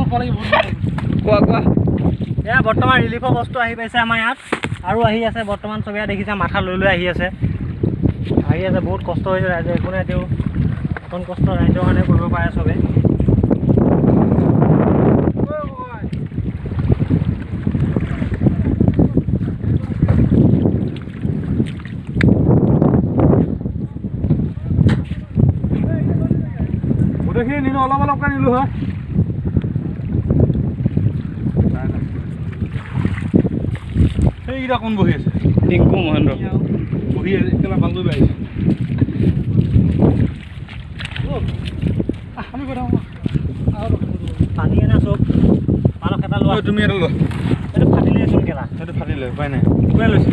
কোৱা কোৱা এয়া বৰ্তমান ৰিলিফৰ বস্তু আহি পাইছে আমাৰ ইয়াত আৰু আহি আছে বৰ্তমান চবে দেখিছে মাথা লৈ লৈ আহি আছে বহুত কষ্ট হৈছে ৰাইজে একো নাই তেওঁ অকণ কষ্ট ৰাইজৰ কাৰণে কৰিব পাৰে চবে গোটেইখিনি নিলো অলপ অলপকৈ নিলো হয় সেইকেইটা কোন বহি আছে টিংকু মহেন্দ্ৰ বহি আছে একেবাৰে ভাল কৰি আহিছে আমি কৈ থাকোঁ পানী এনে চব পালক এটা লোৱা তুমি এটা লোৱা এইটো ফাটিলেচোন কেলা সেইটো ফাটিলে উপায় নাই কোনে লৈছিলে